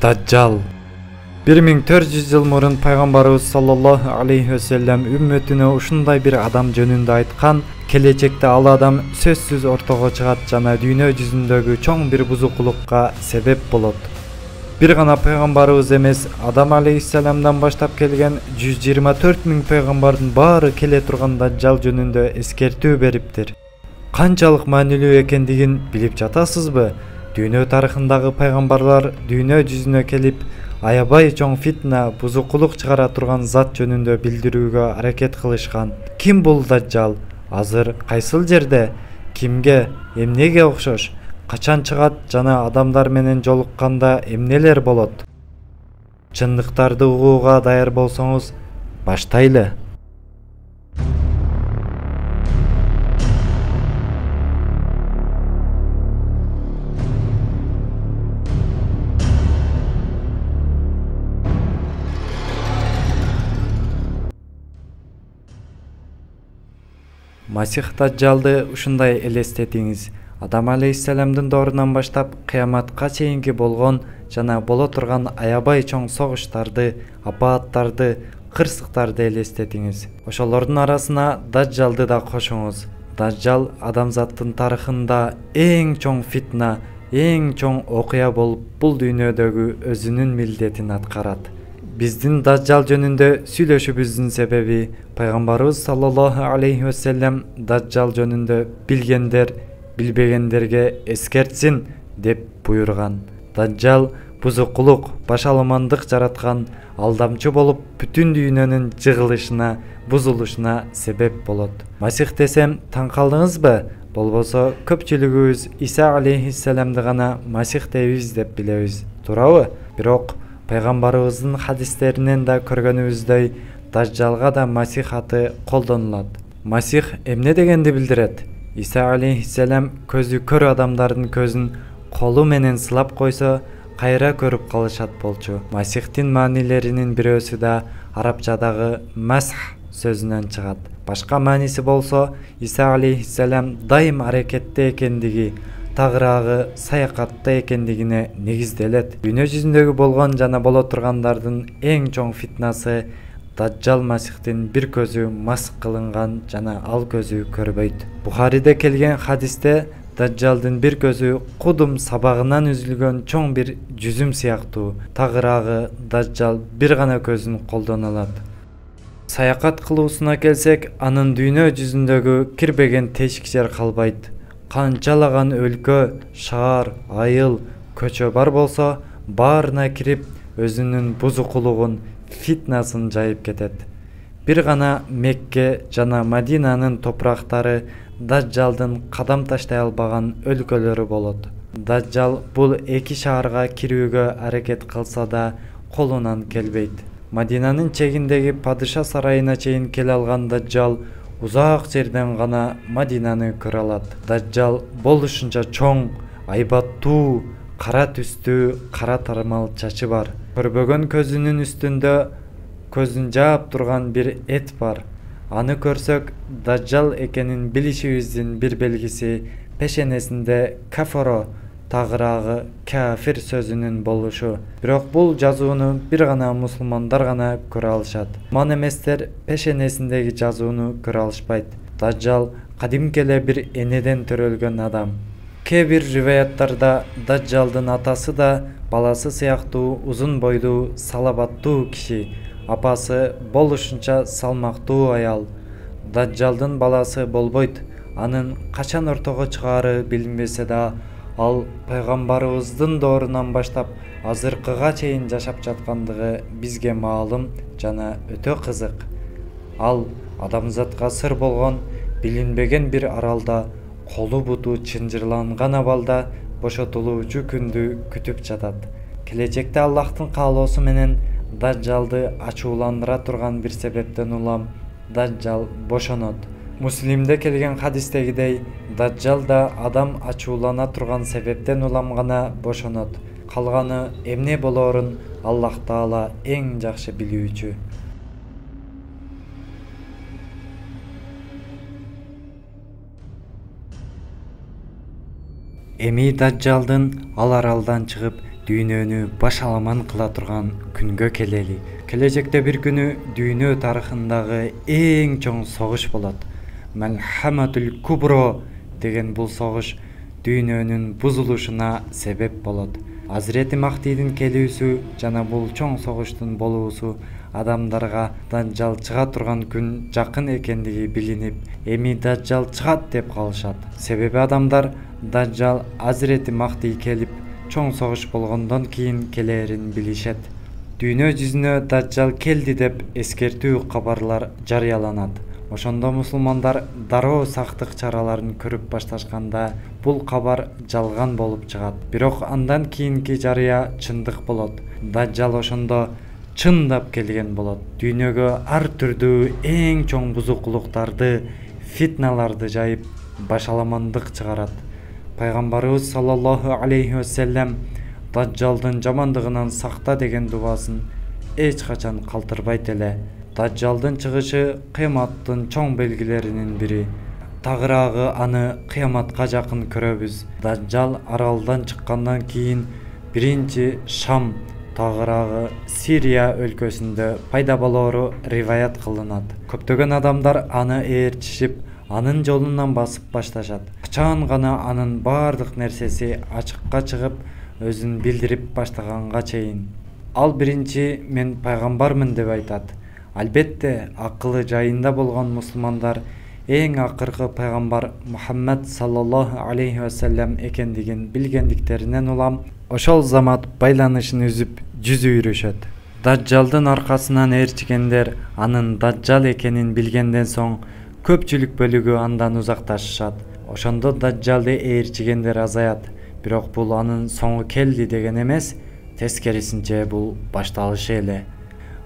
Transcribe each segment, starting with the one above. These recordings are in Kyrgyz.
Dajjal 1400 жыл мурун пайгамбарыбыз саллаллаху алейхи вассалам үммөтүнө ушундай бир адам жөнүндө айткан: келечекте ал адам сөзсүз ортого чыгат жана дүйнө жүзүндөгү чоң бир бузукулукка себеп болот. Бир гана пайгамбарыбыз эмес, Адам алейхиссаламдан баштап келген 124 000 пайгамбардын баары келе турган Дажжал жөнүндө эскертүү бериптир. Канчалык маанилүү экендигин билип жатасызбы? Дүйнө тарыхындагы пайгамбарлар дүйнө жүзүнө келип, аябай чоң фитна, бузукулук чыгара турган зат жөнүндө билдирүүгө аракет кылышкан. Ким бул Дажжал? Азыр кайсыл жерде? Кимге? Эмнеге окшош? Качан чыгат жана адамдар менен жолукканда эмнелер болот? Чындыктарды угууга даяр болсоңуз, баштайлы. Масих Дажжалды ушундай элестетиңиз. Адам алейхиссаламдын доорунан баштап кыяматка чейинки болгон жана боло турган аябай чоң согуштарды, апааттарды, кырсыктарды элестетиңиз. Ошолордун арасына Дажжалды да кошуңуз. Дажжал адамзаттын тарыхында эң чоң фитна, эң чоң окуя болуп, бул дүйнөдөгү өзүнүн милдетин аткарат. Биздин Дажжал жөнүндө сүйлөшүүбүздүн себеби пайгамбарыбыз саллаллаху алейхи вассалам Дажжал жөнүндө билгендер билбегендерге эскертсин деп буйруган. Дажжал бузукулук, башаламандык жараткан, алдамчы болуп бүтүн дүйнөнүн жыгылышына, бузулушуна себеп болот. Масих десем таң калдыңызбы? Болбосо көпчүлүгүбүз Иса алейхиссаламды гана Масих дейбиз деп билебиз, туурабы? Бирок пайгамбарыбыздын хадистеринен да көргөнүбүздөй, Дажжалга да Масих аты колдонулат. Масих эмне дегенди билдирет? Иса алейхиссалам көзү көр адамдардын көзүн колу менен сылап койсо, кайра көрүп калышат болчу. Масихтин маанилеринин бирөөсү да арабчадагы масх сөзүнөн чыгат. Башка мааниси болсо, Иса алейхиссалам дайым аракетте экендиги, тагыраагы саякатта экендигине негизделет. Дүйнө жүзүндөгү болгон жана боло тургандардын эң чоң фитнасы Дажжал Масихтин бир көзү маск кылынган жана ал көзү көрбөйт. Бухариде келген хадисте Дажжалдын бир көзү кудум сабагынан үзүлгөн чоң бир жүзүм сыяктуу. Тагыраагы Дажжал бир гана көзүн колдоно алат. Саякат кылуусуна келсек, анын дүйнө жүзүндөгү кирбеген тешик жер калбайт. Канчалаган өлкө, шаар, айыл, көчө бар болсо, баарына кирип, өзүнүн бузукулугун, фитнасын жайып кетет. Бир гана Мекке жана Мадинанын топурактары Дажжалдын кадам таштай албаган өлкөлөрү болот. Дажжал бул эки шаарга кирүүгө аракет кылса да колунан келбейт. Мадинанын чегиндеги падыша сарайына чейин келе алган Дажжал узак жерден гана Мадинаны көрө алат. Дажжал болушунча чоң, айбаттуу, кара түстүү, кара тармал чачы бар. Көрбөгөн көзүнүн үстүндө көзүн жаап турган бир эт бар. Аны көрсөк, Дажжал экенин билишибиздин бир белгиси пешенесинде кафаро, тагыраагы кафир сөзүнүн болушу. Бирок бул жазууну бир гана мусулмандар гана көрө алышат. Ман эместер пешенесиндеги жазууну көрө алышпайт. Дажжал кадимки эле бир энеден төрөлгөн адам. Кээ бир риваяттарда Дажжалдын атасы да баласы сыяктуу узун бойдуу, салабаттуу киши, апасы болушунча салмактуу аял. Дажжалдын баласы болбойт. Анын качан ортого чыгаары билинбесе да, ал пайгамбарыбыздын доорунан баштап азыркыга чейин жашап жаткандыгы бизге маалым жана өтө кызык. Ал адамзатка сыр болгон билинбеген бир аралда колу буту чынжырланган абалда бошотулуучу күндү күтүп жатат. Келечекте Аллахтын каалоосу менен Дажжалды ачууландыра турган бир себептен улам Дажжал бошонот. Муслимде келген хадистегидей, Дажжал да адам ачуулана турган себептен улам гана бошонот. Калганы эмне болоорун Аллах Таала эң жакшы билүүчү. Эми Дажжалдын ал аралдан чыгып дүйнөнү башаламан кыла турган күнгө келели. Келечекте бир күнү дүйнө тарыхындагы эң чоң согуш болот. Малхаматул Кубро деген бул согуш дүйнөнүн бузулушуна себеп болот. Азирети Махдийдин келүүсү жана бул чоң согуштун болуусу адамдарга Даджал чыга турган күн жакын экендиги билинип, эми Даджал чыгат деп калышат. Себеби адамдар Даджал Азирети Махдий келип чоң согуш болгондон кийин келээрин билишет. Дүйнө жүзүнө Даджал келди деп эскертүү кабарлар жарыяланат. Ошондо мусулмандар дароо сактык чараларын көрүп башташканда бул кабар жалган болуп чыгат. Бирок андан кийинки жарыя чындык болот. Даджал ошондо чындап келген болот. Дүйнөгө ар түрдүү эң чоң бузукулуктарды, фитналарды жайып башаламандык чыгарат. Пайгамбарыбыз саллаллаху алейхи вассалам Даджалдын жамандыгынан сакта деген дубасын эч качан калтырбайт эле. Даджалдын чыгышы кыяматтын чоң белгилеринин бири. Тагыраагы аны кыяматка жакын көрөбүз. Даджал аралдан чыккандан кийин биринчи Шам тагыраагы Сирия өлкөсүндө пайда болоору риваят кылынат. Көптөгөн адамдар аны ээрчишип, анын жолунан басып башташат. Качан гана анын бардык нерсеси ачыкка чыгып, өзүн билдирип баштаганга чейин. Ал биринчи мен пайгамбармын деп айтат. Албетте, акылы жайында болгон мусулмандар эң акыркы пайгамбар Мухаммад саллаллаху алейхи вассалам экендигин билгендиктеринен улам, ошол замат байланышын үзүп жүз үйрөшөт. Даджалдын аркасынан ээрчигендер анын Даджал экенин билгенден соң көпчүлүк бөлүгү андан узакташышат. Ошондо Даджалды ээрчигендер азаят. Бирок бул анын соңу келди деген эмес, тескерисинче бул башталышы эле.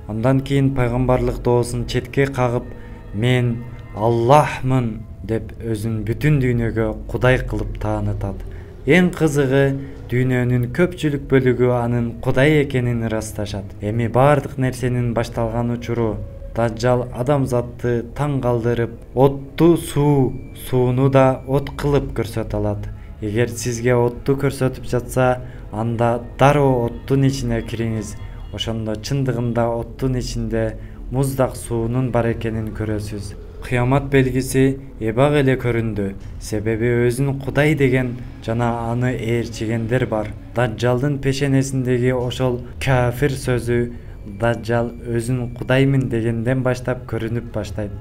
Андан кийин пайгамбарлык доосун четке кагып, мен Аллахмын деп өзүн бүтүн дүйнөгө Кудай кылып таанытат. Эң кызыгы, дүйнөнүн көпчүлүк бөлүгү анын Кудай экенин ырасташат. Эми бардык нерсенин башталган учуру Даджал адамзатты таң калтырып, отту сууну да от кылып көрсөтө алат. Эгер сизге отту көрсөтүп жатса, анда дароо оттун ичине кириңиз. Ошондо чындыгында оттун ичинде муздак суунун бар экенин көрөсүз. Кыямат белгиси эбак эле көрүндү. Себеби өзүн Кудай деген жана аны ээрчигендер бар. Даджалдын пешенесиндеги ошол кафир сөзү Даджал өзүн Кудаймын дегенден баштап көрүнүп баштайт.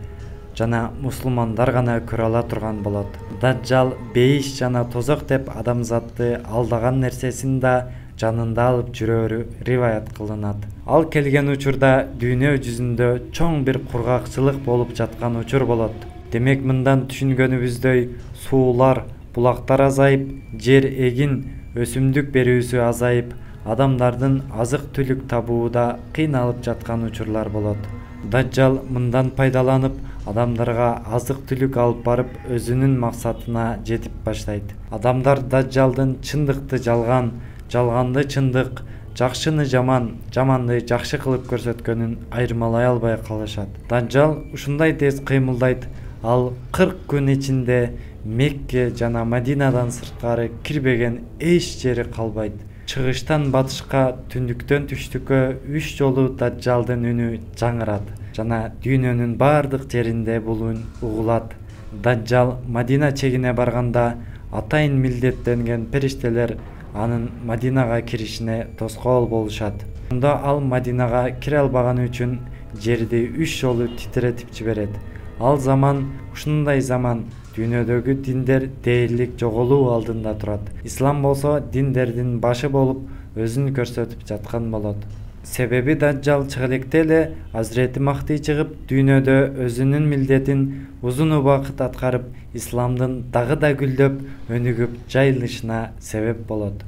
Жана мусулмандар гана көрө ала турган болот. Даджал бейиш жана тозок деп адамзатты алдаган нерсесин да жанында алып жүрөрү риваят кылынат. Ал келген учурда дүйнө жүзүндө чоң бир кургакчылык болуп жаткан учур болот. Демек мындан түшүнгөнүбүздөй суулар, булактар азайып, жер эгин, өсүмдүк берүүсү азайып, адамдардын азык-түлүк табууда кыйналып жаткан учурлар болот. Даджал мындан пайдаланып, адамдарга азык-түлүк алып барып, өзүнүн максатына жетип баштайт. Адамдар Даджалдын чындыкты жалган, жалганды чындык, жакшыны жаман, жаманды жакшы кылып көрсөткөнүн айырмалай албай калышат. Даджал ушундай тез кыймылдайт, ал 40 күн ичинде Мекке жана Мадинадан сырткары кирбеген эч жери калбайт. Чыгыштан батышка, түндүктөн түштүккө 3 жолу Даджалдын үнү жаңырат жана дүйнөнүн бардык жеринде бул үн угулат. Даджал Мадина чегине барганда атайын милдеттенген периштелер анын Мадинага киришине тоскоол болушат. Анда ал Мадинага кире албаганы үчүн жерди 3 жолу титиретип жиберет. Ал заман ушундай заман, дүйнөдөгү диндер дээрлик жоголуу алдында турат. Ислам болсо диндердин башы болуп өзүн көрсөтүп жаткан болот. Себеби Даджал чыга электе эле Азирети Махдий чыгып, дүйнөдө өзүнүн милдетин узун убакыт аткарып, исламдын дагы да гүлдөп, өнүгүп жайылышына себеп болот.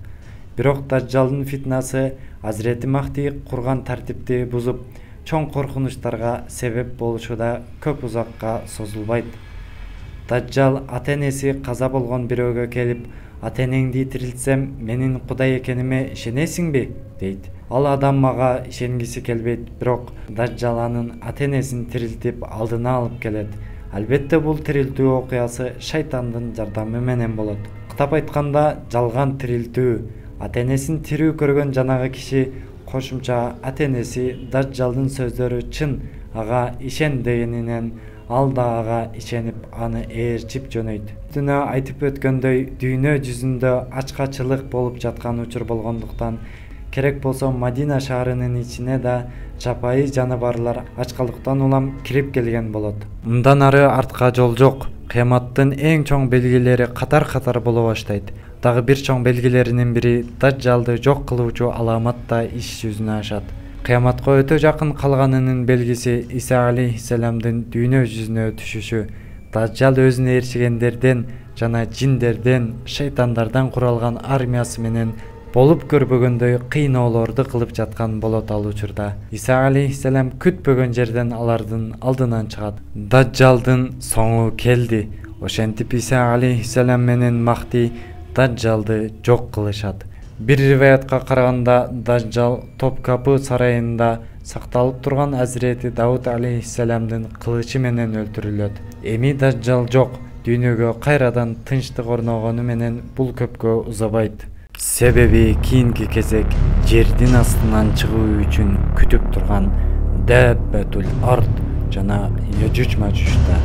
Бирок Даджалдын фитнасы Азирети Махдий курган тартипти бузуп, чоң коркунучтарга себеп болушу да көп узакка созулбайт. Даджал ата-энеси каза болгон бирөөгө келип, ата-энеңди тирилтсем, менин Кудай экениме ишенесиңби? дейт. Ал адам мага ишенгиси келбейт, бирок Даджал анын ата-энесин тирилтип алдына алып келет. Албетте бул тирилтүү окуясы шайтандын жардамы менен болот. Кытап айтканда, жалган тирилтүү, ата энесин тирүү көргөн жанагы киши кошумча ата энеси Дажжалдын сөздөрү чын, ага ишен дегенинен ал да ага ишенип аны ээрчип жөнөйт. Түнө айтып өткөндөй дүйнө жүзүндө ачкачылык болуп жаткан учур болгондуктан керек болсо Мадина шаарынын ичине да жапайы жаныбарлар ачкалыктан улам кирип келген болот. Мындан ары артка жол жок. Кыяматтын эң чоң белгилери катар-катар боло баштайт. Дагы бир чоң белгилеринин бири Дажжалды жок кылуучу аламат да иш жүзүнө ашат. Кыяматка өтө жакын калганынын белгиси Иса алейхиссаламдын дүйнө жүзүнө түшүшү. Дажжал өзүнө ээрчигендерден жана жиндерден, шейтандардан куралган армиясы менен болуп көрбөгөндөй кыйноолорду кылып жаткан болот ал учурда. Иса алейхиссалам күтпөгөн жерден алардын алдынан чыгат. Дажжалдын соңу келди. Ошентип Иса алейхиссалам менен Махди Дажжалды жок кылышат. Бир риваятка караганда Дажжал Топкапы сарайында сакталып турган Азирети Дауд алейхиссаламдын кылычы менен өлтүрүлөт. Эми Дажжал жок, дүйнөгө кайрадан тынчтык орногону менен бул көпкө узабайт. Себеби кийинки кезек жердин астынан чыгуу үчүн күтүп турган Даббатул Ард жана Яжуж Мажужда